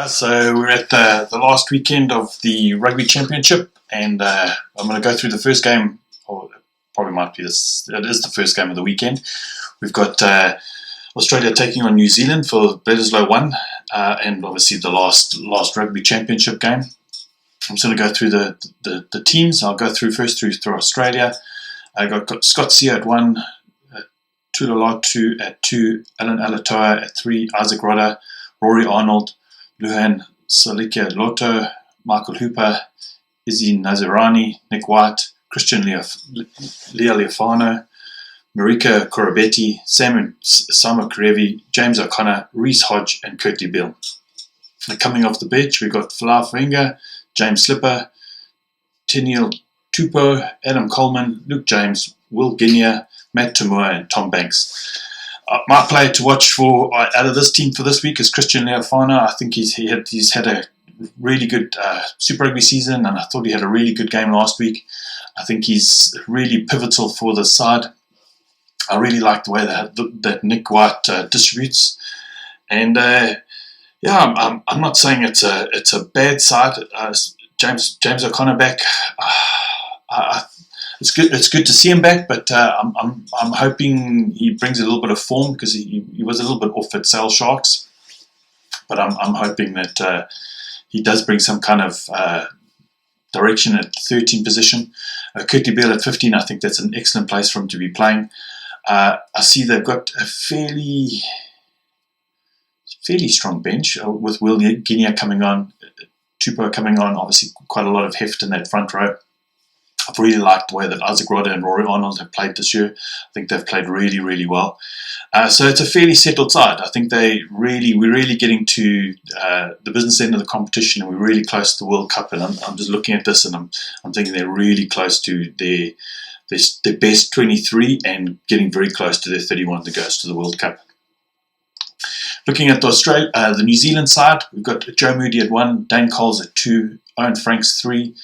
So we're at the last weekend of the Rugby Championship, and I'm going to go through the first game, or probably might be this. It is the first game of the weekend. We've got Australia taking on New Zealand for Bledisloe 1, and obviously the last Rugby Championship game. I'm just going to go through the teams. I'll go through through Australia. I got Scott Sear at 1, Tulalatu at 2, Alan Alatoa at 3, Isaac Rodda, Rory Arnold, Luhan Salikia Loto, Michael Hooper, Izzy Nazirani, Nick White, Christian Lealiafano, Marika Korobetti, Samu Karevi, James O'Connor, Reece Hodge, and Curtly Beale. Coming off the bench, we've got Falau Fainga, James Slipper, Teniel Tupou, Adam Coleman, Luke James, Will Guinea, Matt Tamua, and Tom Banks. My player to watch for out of this team for this week is Christian Lealiafano. I think he's had a really good Super Rugby season, and I thought he had a really good game last week. I think he's really pivotal for the side. I really like the way that Nick White distributes, and I'm not saying it's a bad side. James O'Connor back. It's good to see him back, but I'm hoping he brings a little bit of form, because he was a little bit off at Sale Sharks. But I'm hoping that he does bring some kind of direction at 13 position. Curtly Beale at 15, I think that's an excellent place for him to be playing. I see they've got a fairly strong bench with Will Guinea coming on, Tupou coming on, obviously quite a lot of heft in that front row. I've really liked the way that Isaac Rodda and Rory Arnold have played this year. I think they've played really, really well. So it's a fairly settled side. I think we're really getting to the business end of the competition, and we're really close to the World Cup. And I'm just looking at this, and I'm thinking they're really close to their best 23 and getting very close to their 31 that goes to the World Cup. Looking at the New Zealand side, we've got Joe Moody at 1, Dane Coles at 2, Owen Franks 3,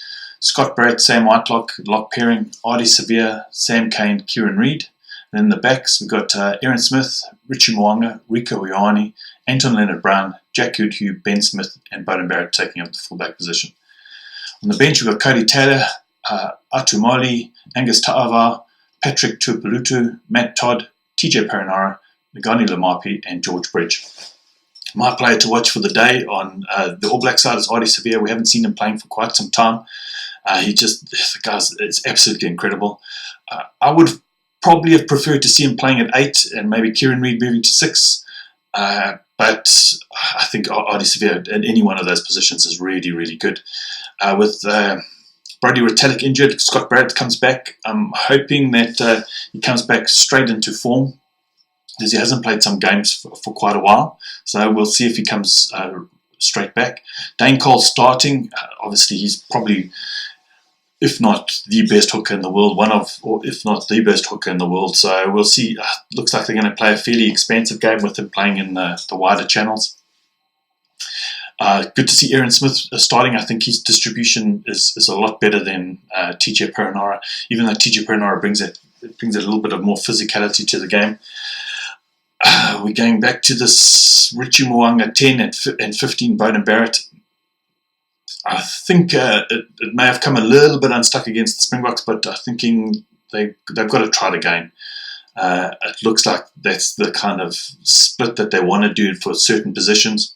Scott Barrett, Sam Whitelock, lock pairing, Artie Severe, Sam Kane, Kieran Reid. And in the backs, we've got Aaron Smith, Richie Mo'unga, Rico Ioane, Anton Leonard-Brown, Jack Goodhue, Ben Smith, and Beauden Barrett taking up the fullback position. On the bench, we've got Cody Taylor, Atumali, Angus Ta'ava, Patrick Tuipulotu, Matt Todd, TJ Perenara, Ngani Lamapi, and George Bridge. My player to watch for the day on the All Black side is Artie Severe. We haven't seen him playing for quite some time. The guy's it's absolutely incredible. I would probably have preferred to see him playing at 8 and maybe Kieran Reid moving to 6. But I think Artie Severe in any one of those positions is really, really good. With Brodie Retallick injured, Scott Barrett comes back. I'm hoping that he comes back straight into form, because he hasn't played some games for quite a while. So we'll see if he comes straight back. Dane Cole starting. Obviously, he's probably, if not the best hooker in the world, or if not the best hooker in the world. So we'll see. Looks like they're going to play a fairly expansive game with him playing in the wider channels. Good to see Aaron Smith starting. I think his distribution is a lot better than TJ Perenara, even though TJ Perenara brings a little bit of more physicality to the game. We're going back to this Richie Mo'unga 10 and 15 Beauden Barrett. I think it may have come a little bit unstuck against the Springboks, but I'm thinking they've got to try it again. It looks like that's the kind of split that they want to do for certain positions.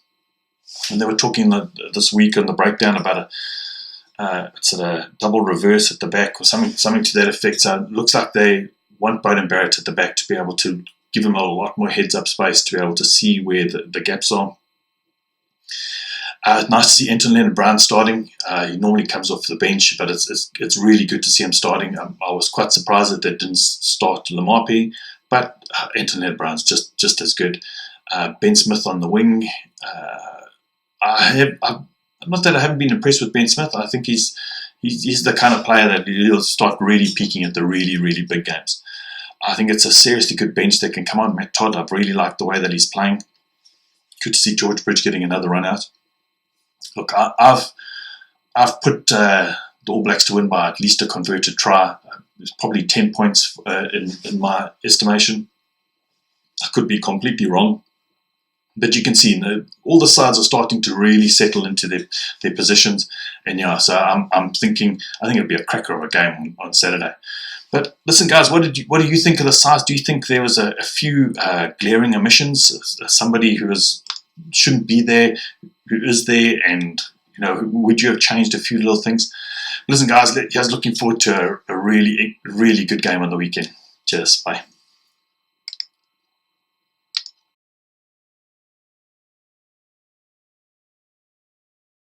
And they were talking this week on the breakdown about a double reverse at the back or something to that effect. So it looks like they want Beauden Barrett at the back to be able to give him a lot more heads-up space to be able to see where the gaps are. Nice to see Anton Leonard-Brown starting. He normally comes off the bench, but it's really good to see him starting. I was quite surprised that they didn't start Lamapi, but Anton Leonard-Brown's just as good. Ben Smith on the wing. Not that I haven't been impressed with Ben Smith. I think he's the kind of player that he'll start really peaking at the really, really big games. I think it's a seriously good bench that can come on. Matt Todd, I've really liked the way that he's playing. Good to see George Bridge getting another run out. Look, I've put the All Blacks to win by at least a converted try. It's probably 10 points in my estimation. I could be completely wrong. but you can see all the sides are starting to really settle into their positions. And yeah, so I'm thinking, I think it'll be a cracker of a game on Saturday. But listen, guys, what do you think of the sides? Do you think there was a few glaring omissions? Somebody who shouldn't be there, who is there, and would you have changed a few little things? Listen, guys, looking forward to a really, really good game on the weekend. Cheers, bye.